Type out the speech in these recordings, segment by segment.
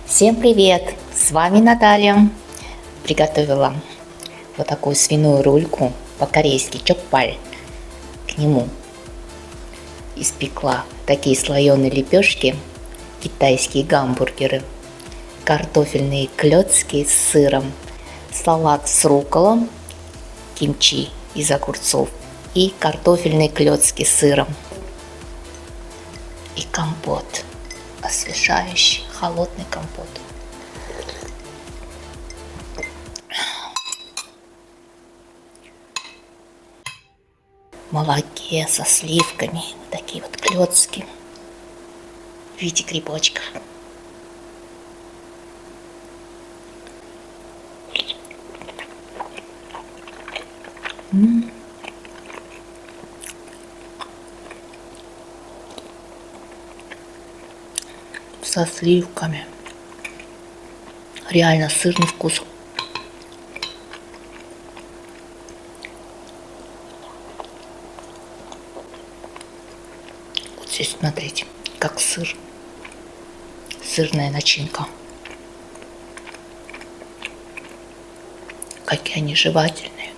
Всем привет! С вами Наталья. Приготовила вот такую свиную рульку, по-корейски чокпаль. К нему испекла такие слоеные лепешки, китайские гамбургеры, картофельные клёцки с сыром, салат с рукколом, кимчи из огурцов и картофельные клёцки с сыром. И компот, освежающий холодный компот. В молоке со сливками, вот такие вот клёцки в виде грибочков. Со сливками. Реально сырный вкус. Вот здесь смотрите, как сыр. Сырная начинка. Какие они жевательные.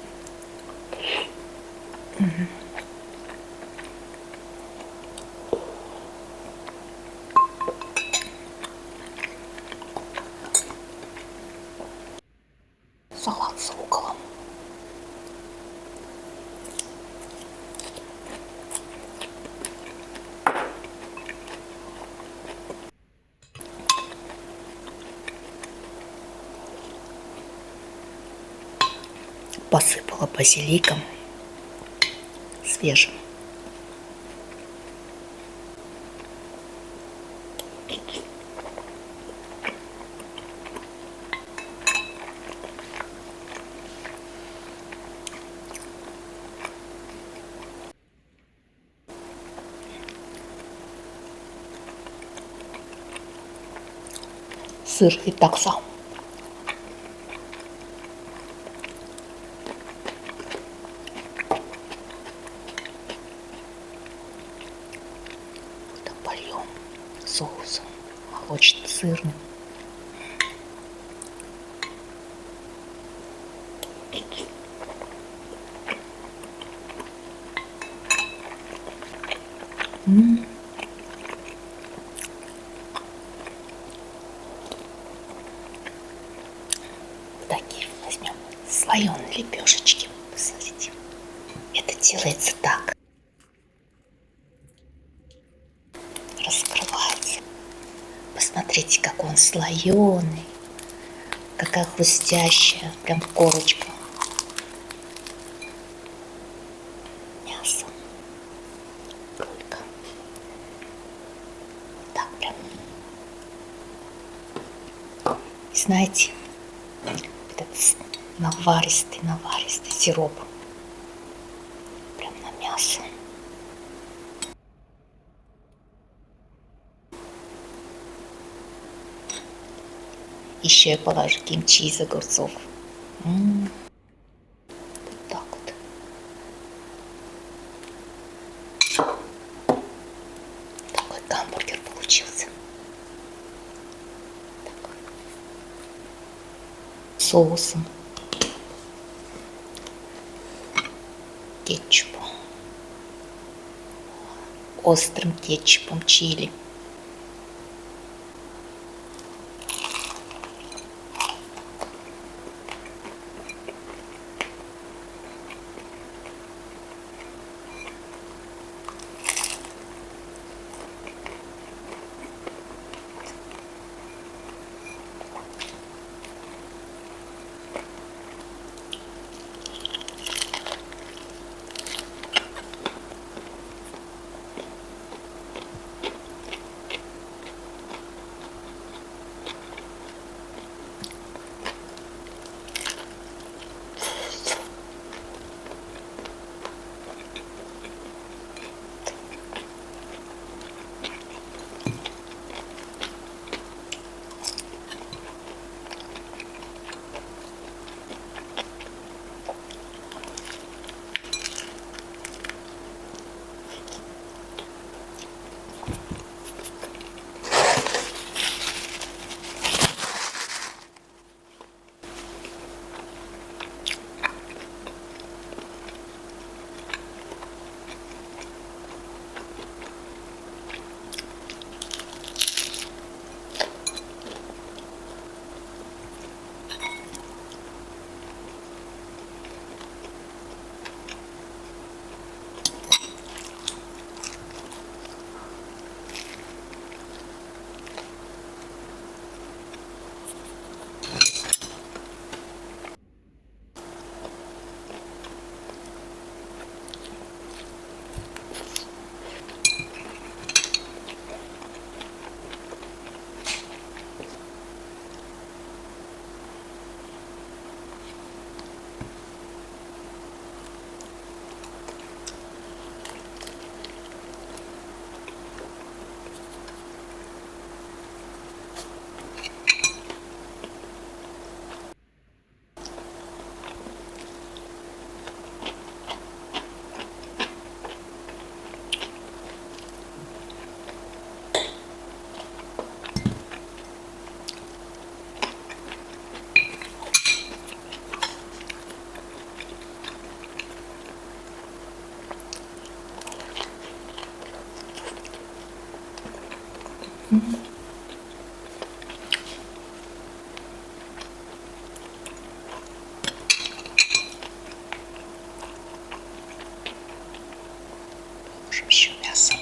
Салат с рукколом. Посыпала базиликом свежим. Сыр и такса. Так польем соусом молочно-сырным. Такие возьмем слоеные лепешечки. Посмотрите. Это делается так. Раскрывается. Посмотрите, как он слоеный. Какая хрустящая. Прям корочка. Мясо. Рулька. Так прям. И знаете, этот наваристый сироп. Прям на мясо. Еще я положу кимчи из огурцов. Вот так вот. Такой гамбургер получился. Такой. Соусом. Кетчупом. Острым кетчупом чили. Положим еще мясо.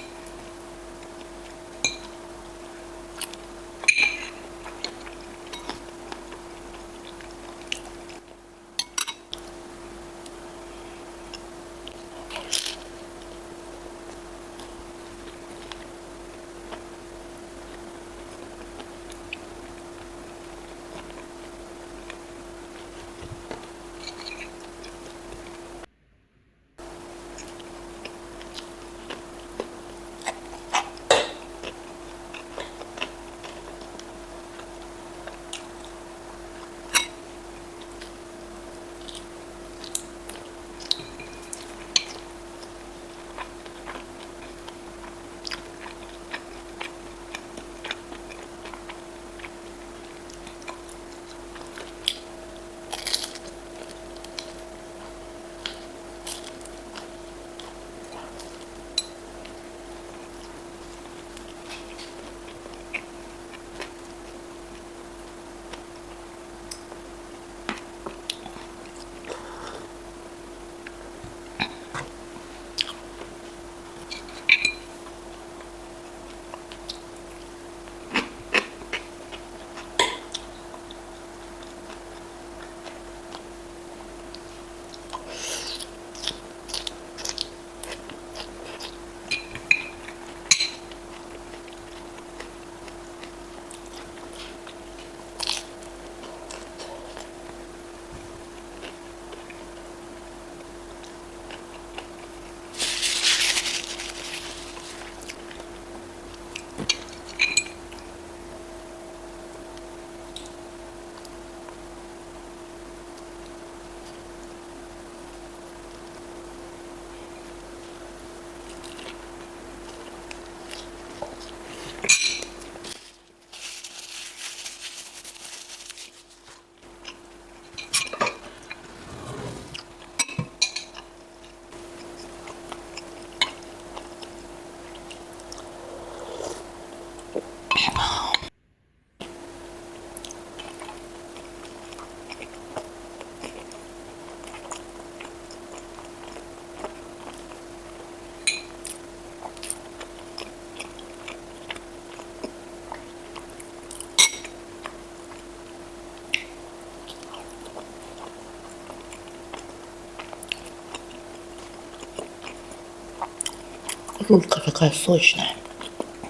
Рулька какая сочная,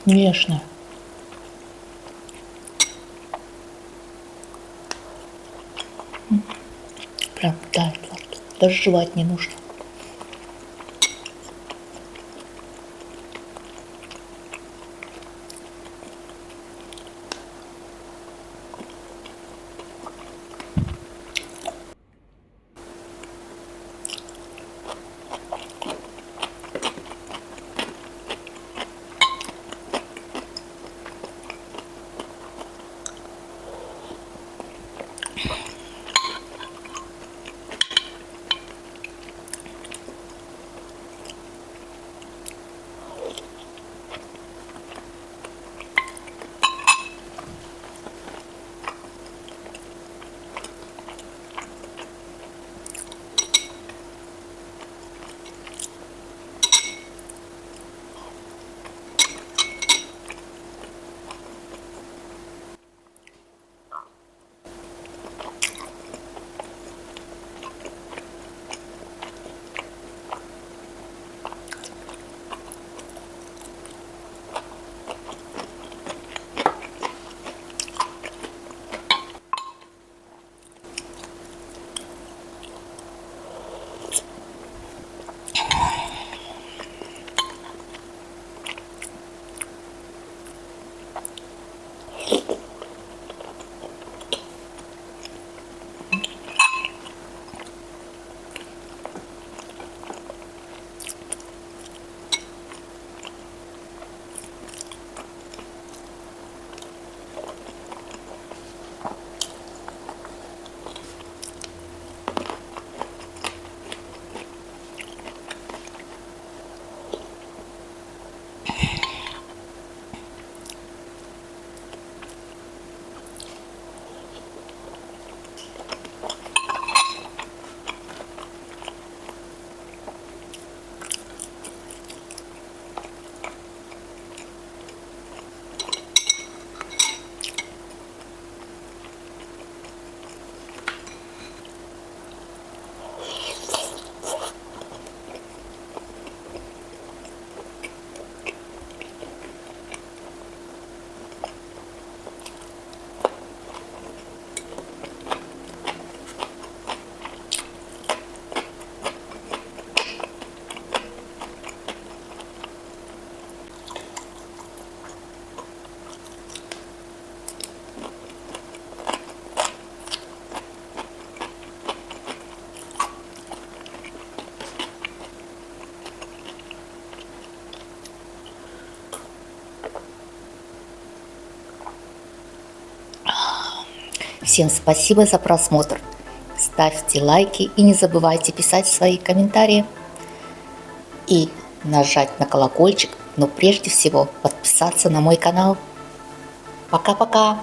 нежная. Прям тает во рту. Даже жевать не нужно. Всем спасибо за просмотр. Ставьте лайки и не забывайте писать свои комментарии. И нажать на колокольчик, но прежде всего подписаться на мой канал. Пока-пока!